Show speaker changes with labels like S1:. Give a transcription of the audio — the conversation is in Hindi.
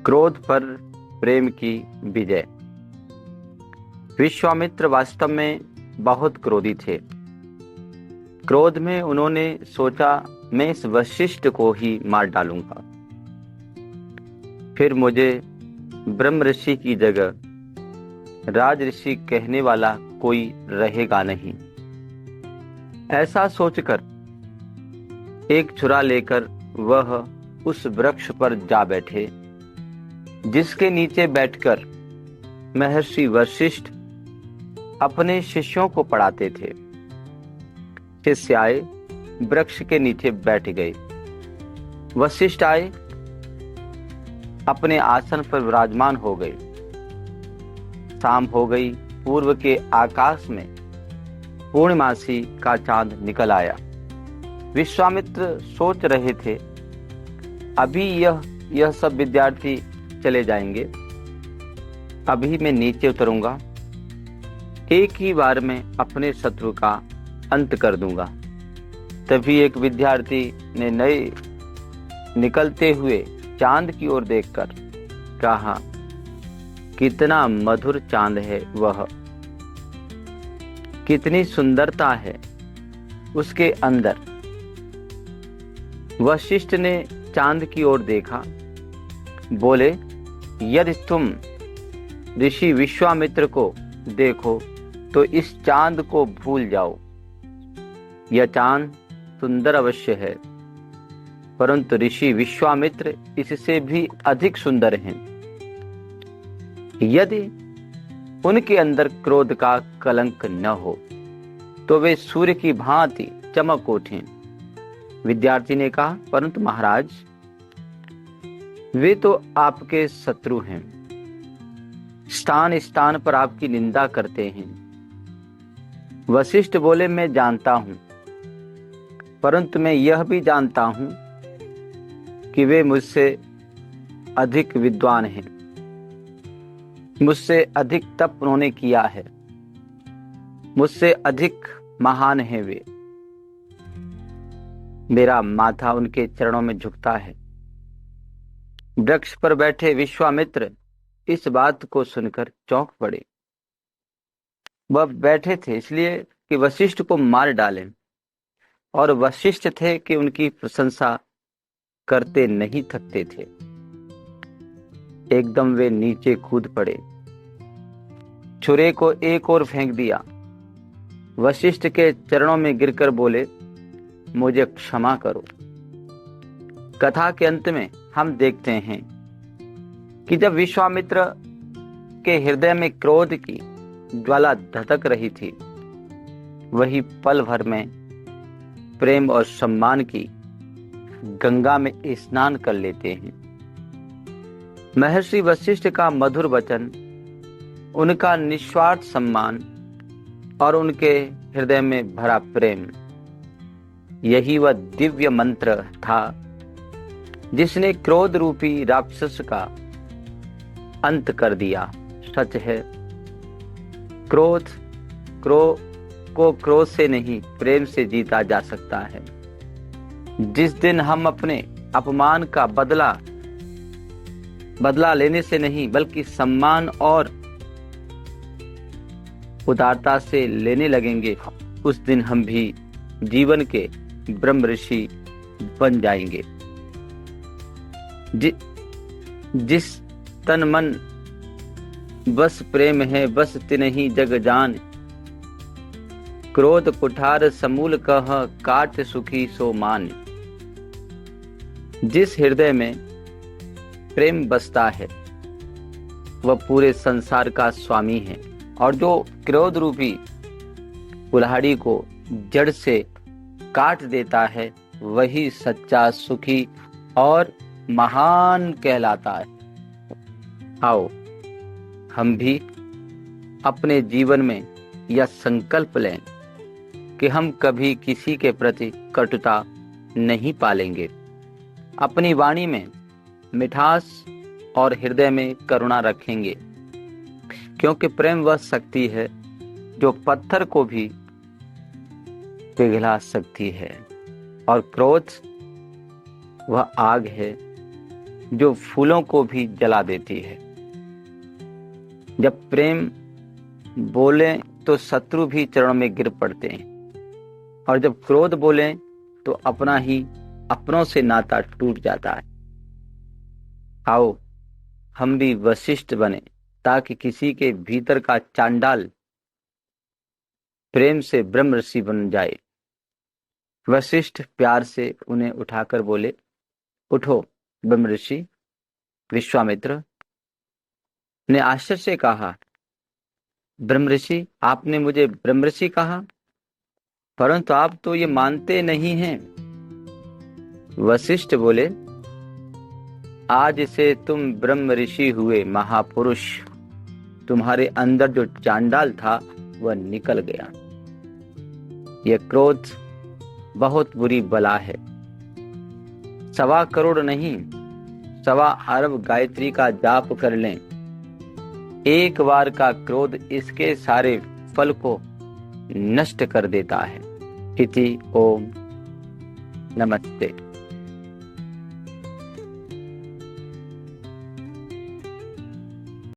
S1: क्रोध पर प्रेम की विजय। विश्वामित्र वास्तव में बहुत क्रोधी थे। क्रोध में उन्होंने सोचा, मैं इस वशिष्ठ को ही मार डालूंगा, फिर मुझे ब्रह्म ऋषि की जगह राज ऋषि कहने वाला कोई रहेगा नहीं। ऐसा सोचकर एक छुरा लेकर वह उस वृक्ष पर जा बैठे, जिसके नीचे बैठकर महर्षि वशिष्ठ अपने शिष्यों को पढ़ाते थे। शिष्य आए, वृक्ष के नीचे बैठ गए। वशिष्ठ आए, अपने आसन पर विराजमान हो गए। शाम हो गई। पूर्व के आकाश में पूर्णमासी का चांद निकल आया। विश्वामित्र सोच रहे थे, अभी यह सब विद्यार्थी चले जाएंगे, अभी मैं नीचे उतरूंगा, एक ही बार में अपने शत्रु का अंत कर दूंगा। तभी एक विद्यार्थी ने नए निकलते हुए चांद की ओर देखकर कहा, कितना मधुर चांद है वह, कितनी सुंदरता है उसके अंदर। वशिष्ठ ने चांद की ओर देखा, बोले, यदि तुम ऋषि विश्वामित्र को देखो तो इस चांद को भूल जाओ। यह चांद सुंदर अवश्य है, परंतु ऋषि विश्वामित्र इससे भी अधिक सुंदर हैं। यदि उनके अंदर क्रोध का कलंक न हो तो वे सूर्य की भांति चमक उठें। विद्यार्थी ने कहा, परंतु महाराज, वे तो आपके शत्रु हैं, स्थान स्थान पर आपकी निंदा करते हैं। वशिष्ठ बोले, मैं जानता हूं, परंतु मैं यह भी जानता हूं कि वे मुझसे अधिक विद्वान हैं, मुझसे अधिक तप उन्होंने किया है, मुझसे अधिक महान है वे। मेरा माथा उनके चरणों में झुकता है। वृक्ष पर बैठे विश्वामित्र इस बात को सुनकर चौंक पड़े। वह बैठे थे इसलिए कि वशिष्ठ को मार डालें, और वशिष्ठ थे कि उनकी प्रशंसा करते नहीं थकते थे। एकदम वे नीचे कूद पड़े, छुरे को एक ओर फेंक दिया। वशिष्ठ के चरणों में गिरकर बोले, मुझे क्षमा करो। कथा के अंत में हम देखते हैं कि जब विश्वामित्र के हृदय में क्रोध की ज्वाला धधक रही थी, वही पल भर में प्रेम और सम्मान की गंगा में स्नान कर लेते हैं। महर्षि वशिष्ठ का मधुर वचन, उनका निस्वार्थ सम्मान और उनके हृदय में भरा प्रेम, यही वह दिव्य मंत्र था जिसने क्रोध रूपी राक्षस का अंत कर दिया। सच है, क्रोध से नहीं, प्रेम से जीता जा सकता है। जिस दिन हम अपने अपमान का बदला लेने से नहीं, बल्कि सम्मान और उदारता से लेने लगेंगे, उस दिन हम भी जीवन के ब्रह्म ऋषि बन जाएंगे। जिस तन मन बस प्रेम है, बस तिन्हि जग जान, क्रोध कुठार समूल कह, काट सुखी सो मान। जिस हृदय में प्रेम बसता है वह पूरे संसार का स्वामी है, और जो क्रोध रूपी कुल्हाड़ी को जड़ से काट देता है, वही सच्चा सुखी और महान कहलाता है। आओ हम भी अपने जीवन में यह संकल्प लें कि हम कभी किसी के प्रति कटुता नहीं पालेंगे। अपनी वाणी में मिठास और हृदय में करुणा रखेंगे, क्योंकि प्रेम वह शक्ति है जो पत्थर को भी पिघला सकती है, और क्रोध वह आग है जो फूलों को भी जला देती है। जब प्रेम बोले तो शत्रु भी चरणों में गिर पड़ते हैं, और जब क्रोध बोले तो अपनों से नाता टूट जाता है। आओ हम भी वशिष्ठ बने, ताकि किसी के भीतर का चांडाल प्रेम से ब्रह्म ऋषि बन जाए। वशिष्ठ प्यार से उन्हें उठाकर बोले, उठो ब्रह्म ऋषि। विश्वामित्र ने आश्चर्य से कहा, ब्रह्म ऋषि, आपने मुझे ब्रह्म ऋषि कहा, परंतु आप तो ये मानते नहीं हैं। वशिष्ठ बोले, आज से तुम ब्रह्म ऋषि हुए महापुरुष। तुम्हारे अंदर जो चांडाल था वह निकल गया। यह क्रोध बहुत बुरी बला है। 1.25 करोड़ नहीं, 1.25 अरब गायत्री का जाप कर लें, एक बार का क्रोध इसके सारे फल को नष्ट कर देता है। इति ओम नमस्ते।